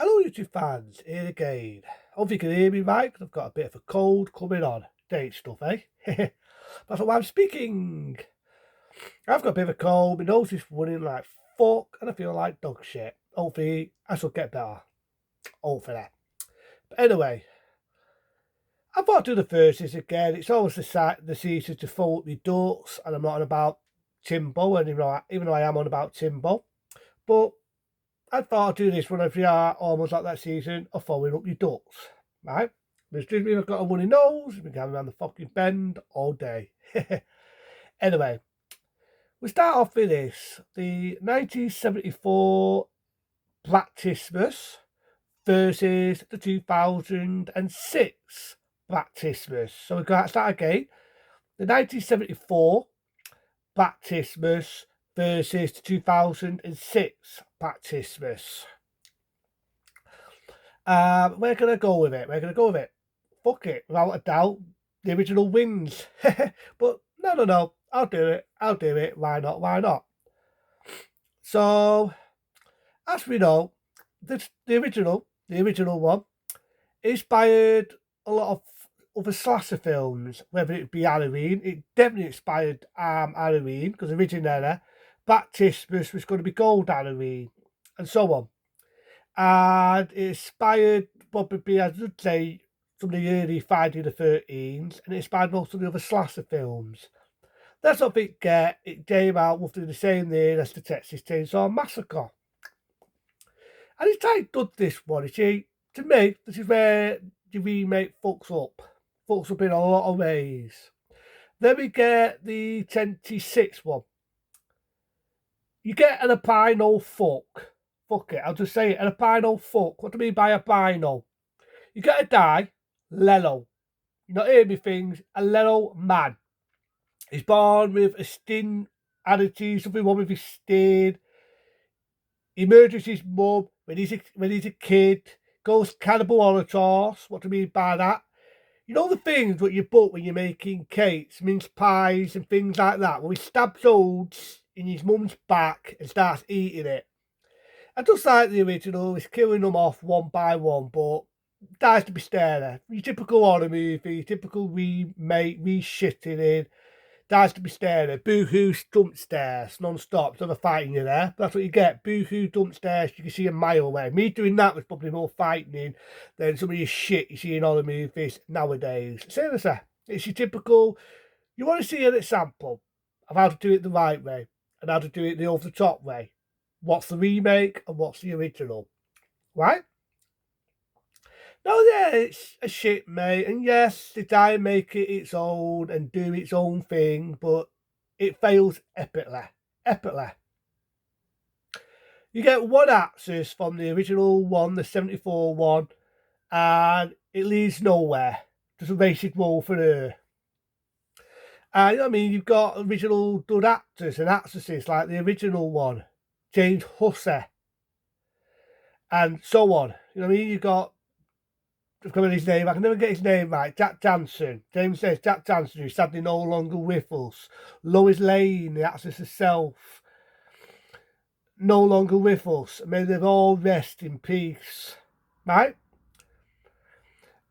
Hello YouTube fans, here again. Hope you can hear me right, 'cause I've got a bit of a cold coming on. Date stuff, eh? That's why I'm speaking. I've got a bit of a cold, my nose is running like fuck, and I feel like dog shit. Hopefully, I shall get better. Hopefully. But anyway, I thought I'd do the verses again. It's always the season to fill up my ducks, and I'm not on about Timbo, and even though I am on about Timbo. But I thought I'd do this whenever you are almost like that season of following up your ducks, right? Mr. We've got a runny nose, we've been going around the fucking bend all day. Anyway, we start off with this the 1974 Black Christmas versus the 2006 Black Christmas. So we've got to start again. The 1974 Black Christmas versus the 2006 Black Christmas. We're going to go with it. Fuck it. Without a doubt, the original wins. But no. I'll do it. Why not? So, as we know, the original one inspired a lot of other slasher films, whether it be Halloween. It definitely inspired Halloween, because originally Black Christmas was going to be Gold Halloween, and so on. And it inspired probably, I would say, some of the early Friday the 13th, and it inspired most of the other slasher films. That's what it came out roughly the same year as the Texas Chainsaw Massacre. And it's like done this one. You see, to me, this is where the remake fucks up in a lot of ways. Then we get the 26 one. You get an albino fuck. Fuck it, I'll just say it. An albino fuck. What do I mean by albino? You get a guy, Lello. You're not hearing me things. A Lello man. He's born with a skin attitude, something wrong with his skin. He murders his mum when he's a kid. Goes cannibal on a horse. What do I mean by that? You know the things what you put when you're making cakes, mince pies and things like that? Well, he stabs holes in his mum's back and starts eating it. And just like the original, he's killing them off one by one, but dies to be staring. Your typical horror movie, your typical remake, reshitting in, dies to be staring. Boo-hoo stump stares non-stop. There's never fighting you there. But that's what you get. Boo-hoo dump stares you can see a mile away. Me doing that was probably more frightening than some of your shit you see in all the movies nowadays. Seriously, it's your typical, you want to see an example of how to do it the right way and how to do it the over-the-top way. What's the remake and what's the original? Right? No, yeah, it's a shit, mate. And yes, they try and make it its own and do its own thing, but it fails epically. Epically. You get one access from the original one, the 74 one, and it leads nowhere. Just a basic role for her. And I mean, you've got original good actors and actresses like the original one, James Hussey, and so on. You know what I mean? You've got, I've got his name, I can never get his name right. Jack Jansen. James says Jack Jansen, who's sadly no longer with us. Lois Lane, the actress herself, no longer with us. May they all rest in peace. Right?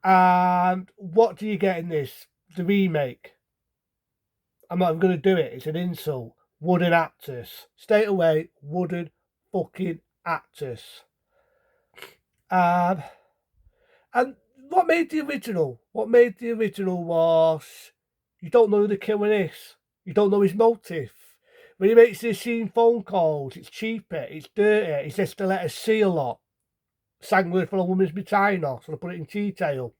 And what do you get in this? The remake. I'm not even going to do it. It's an insult. Wooden actors. Stay away. Wooden fucking actors. And what made the original? What made the original was you don't know who the killer is. You don't know his motive. When he makes these scene phone calls, it's cheaper, it's dirty, he says to let us see a lot. Sang word for a woman's vagina, so I put it in detail.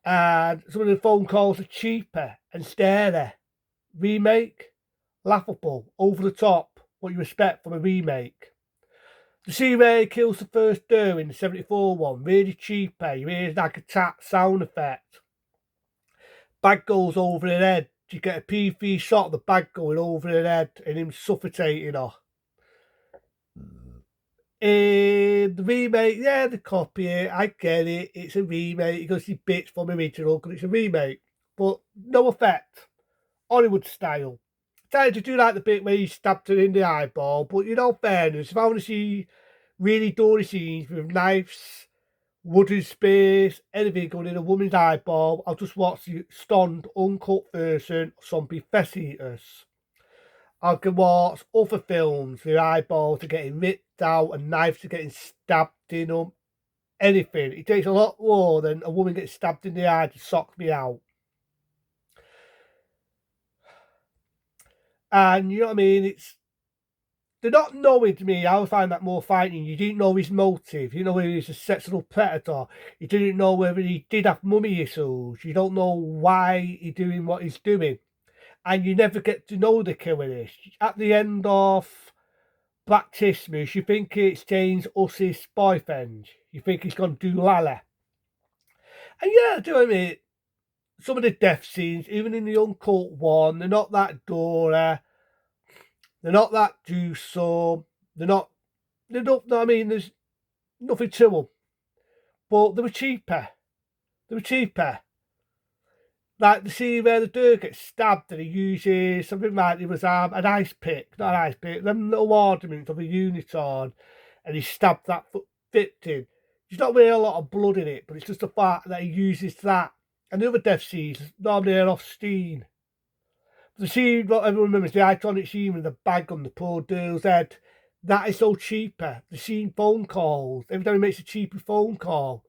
And some of the phone calls are cheaper and stary. Remake, laughable, over the top, what you expect from a remake. The scene where he kills the first doe in the 74 one, really cheaper. You hear like a tap sound effect. Bag goes over her head. You get a PV shot of the bag going over her head and him suffocating her. The remake, yeah, they copy it. I get it. It's a remake. You can see bits from original because it's a remake. But no effect. Hollywood style. Tried to do like the bit where he stabbed her in the eyeball, but you know, fairness, if I want to see really gory scenes with knives, wooden spears, anything going in a woman's eyeball. I'll just watch the stunned, uncut version of zombie flesh eaters. I can watch other films where eyeballs are getting ripped out and knives are getting stabbed in them. Anything. It takes a lot more than a woman gets stabbed in the eye to sock me out. And you know what I mean? They're not knowing to me. I would find that more frightening. You didn't know his motive. You know whether he's a sexual predator. You didn't know whether he did have mummy issues. You don't know why he's doing what he's doing. And you never get to know the killer is. At the end of Black Christmas, you think it's James Huss's boyfriend. You think he's gone to do Lala. And yeah, do you know what I mean? Some of the death scenes, even in the uncut one, they're not that gory. They're not that gruesome. They don't, I mean, there's nothing to them. But they were cheaper. They were cheaper. Like the scene where the dude gets stabbed and he uses something like it was an ice pick, not an ice pick, them little ornaments of a unicorn, and he stabbed that victim. There's not really a lot of blood in it, but it's just the fact that he uses that. And the other death scenes, normally they're off steam. The scene, what everyone remembers, the iconic scene with the bag on the poor girl's head, that is so cheaper. The scene phone calls, every time he makes a cheaper phone call,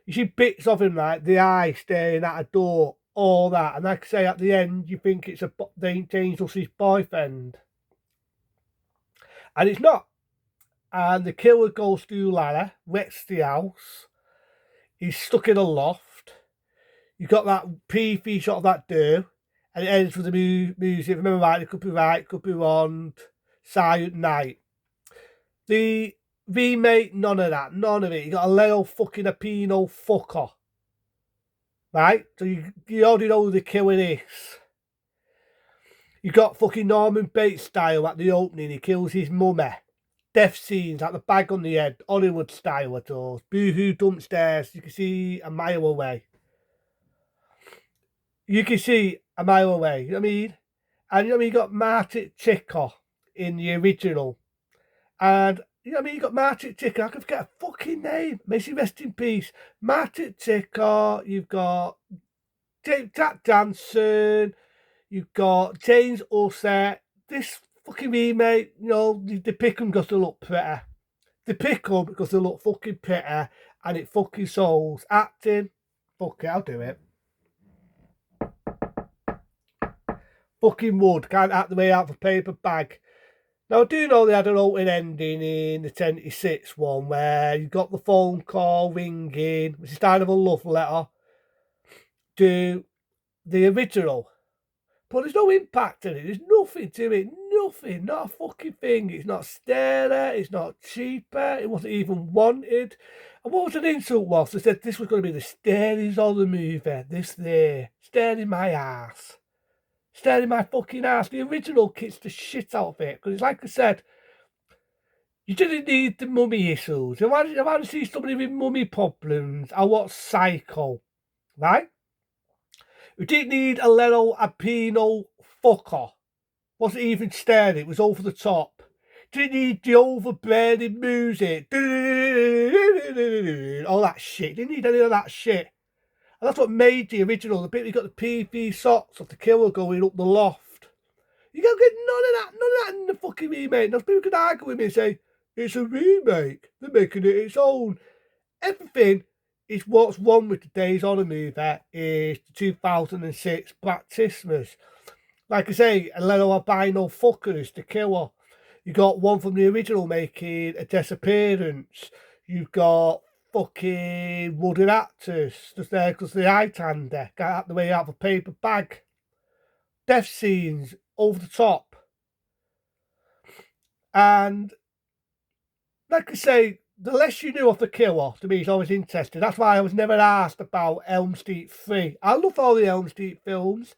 you see bits of him like the eye staring at a door, all that. And like I say, at the end, you think it's James Huss's boyfriend. And it's not. And the killer goes through ladder, wrecks the house. He's stuck in a loft. You've got that pre shot of that door. And it ends with the music. Remember, right, it could be right, could be wrong. Silent Night. The remake, none of that, none of it. You got a Leo fucking Apino fucker. Right? So you already know who the killer is. You got fucking Norman Bates style at the opening. He kills his mummy. Death scenes like the bag on the head, Hollywood style at all. Boohoo dump stairs. You can see a mile away. You can see a mile away. You know what I mean? And you know what I mean? You got Martin Ticker in the original. And you know what I mean? You got Martin Ticker. I can forget a fucking name. May she rest in peace. Martin Ticker. You've got Jack Danson. You've got James Hussey. This fucking remake, you know, they pick them because they look pretty. They pick them because they look fucking pretty. And it fucking souls. Acting. Fuck it, I'll do it. Fucking wood. Can't act the way out of a paper bag. Now, I do know they had an opening ending in the 76 one where you got the phone call ringing, which is kind of a love letter to the original. But there's no impact in it. There's nothing to it. Nothing. Not a fucking thing. It's not stairer. It's not cheaper. It wasn't even wanted. And what was an insult was? They said this was going to be the stairings of the movie. This there. Staring my ass. Staring my fucking ass. The original kicks the shit out of it. Because like I said, you didn't need the mummy issues. If I see somebody with mummy problems, I watch Psycho. Right? We didn't need a little Apino fucker. Wasn't even staring, it was over the top. Didn't need the overbearing music. All that shit. Didn't need any of that shit. And that's what made the original. The bit you got the PV shots of the killer going up the loft. You don't get none of that in the fucking remake. Now people could argue with me and say, it's a remake. They're making it its own. Everything is what's wrong with today's horror movie is the 2006 Black Christmas. Like I say, a little albino fucker is the killer. You got one from the original making a disappearance. You've got fucking wooden actors just there because the eye tander got out the way out of a paper bag. Death scenes over the top. And like I say, the less you knew of the killer, to me, is always interesting. That's why I was never asked about Elm Street 3. I love all the Elm Street films.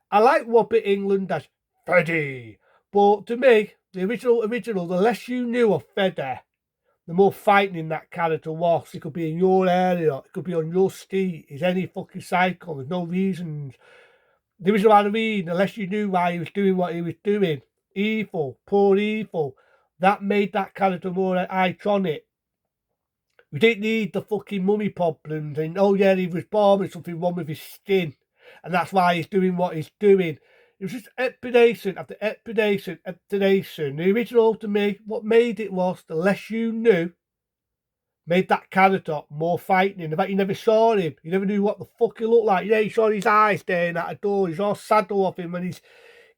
I like Robert Englund as Freddy. But to me, the original, the less you knew of Freddy, the more frightening that character was. It could be in your area. It could be on your street. He's any fucking cycle. There's no reasons. The original Halloween, the less you knew why he was doing what he was doing. Evil, poor evil. That made that character more iconic. We didn't need the fucking mummy problems and, oh yeah, he was born with something wrong with his skin and that's why he's doing what he's doing. It was just explanation after explanation, explanation. The original, to me, what made it was the less you knew, made that character more frightening. In fact, you never saw him. You never knew what the fuck he looked like. Yeah, you saw his eyes staring at a door. You saw a shadow of him when he's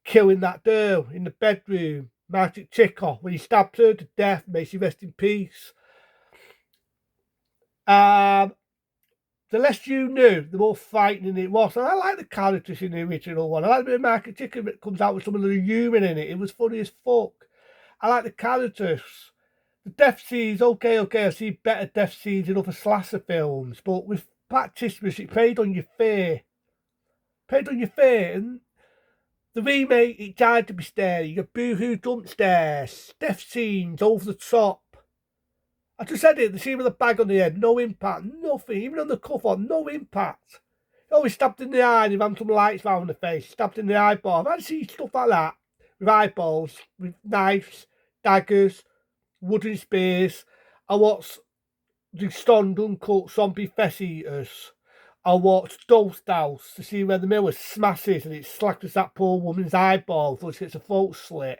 killing that girl in the bedroom. Magic Chico, when he stabs her to death, may she rest in peace. The less you knew, the more frightening it was. And I like the characters in the original one. I like the bit of Magic Chicken that comes out with some of the humour in it. It was funny as fuck. I like the characters. The death scenes, okay, I've seen better death scenes in other slasher films, but with Black Christmas, it played on your fear. And the remake, it tried to be scary. Your boohoo jump scares, death scenes over the top. I just said it, the scene with the bag on the head, no impact, nothing, even on the cover, no impact. Oh, he stabbed in the eye and he ran some lights round the face, stabbed in the eyeball. I've seen stuff like that, with eyeballs, with knives, daggers, wooden spears. I watched the Stoned Uncut Zombie Fess Eaters. I watched Ghost House to see where the mirror smashes and it slackers that poor woman's eyeball so she gets a throat slit.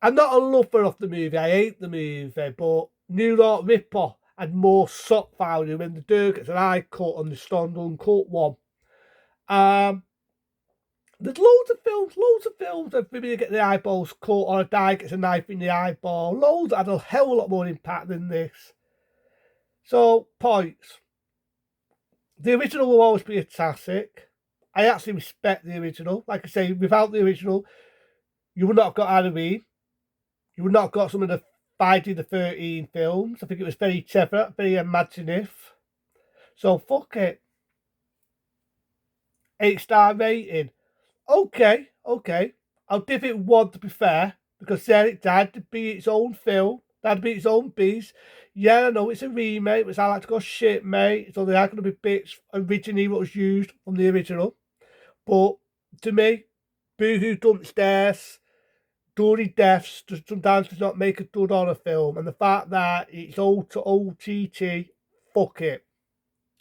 I'm not a lover of the movie, I hate the movie, but New York Ripper had more shock value when the dude gets an eye cut on the Stoned Uncut one. There's loads of films of women get their eyeballs cut or a guy gets a knife in the eyeball. Loads had a hell of a lot more impact than this. So, points. The original will always be a classic. I actually respect the original. Like I say, without the original, you would not have got Halloween. You would not have got some of the Friday the 13 films. I think it was very clever, very imaginative. So, fuck it. 8-star rating. Okay. I'll give it 1 to be fair, because then it had to be its own film, it had to be its own beast. Yeah, I know it's a remake, which I like to go shit, mate. So there are going to be bits originally what was used from the original. But to me, Boohoo Dump Stairs, gory deaths sometimes does not make a good horror film. And the fact that it's old to OTT, fuck it.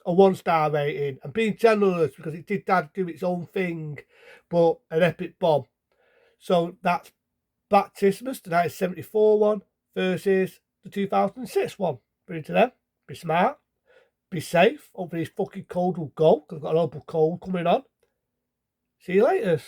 A 1-star rating. I'm being generous because it did have to do its own thing, but an epic bomb. So that's Black Christmas, the 1974 one, versus the 2006 one. Bring it to them. Be smart. Be safe. Hopefully this fucking cold will go, because I've got an awful cold coming on. See you later.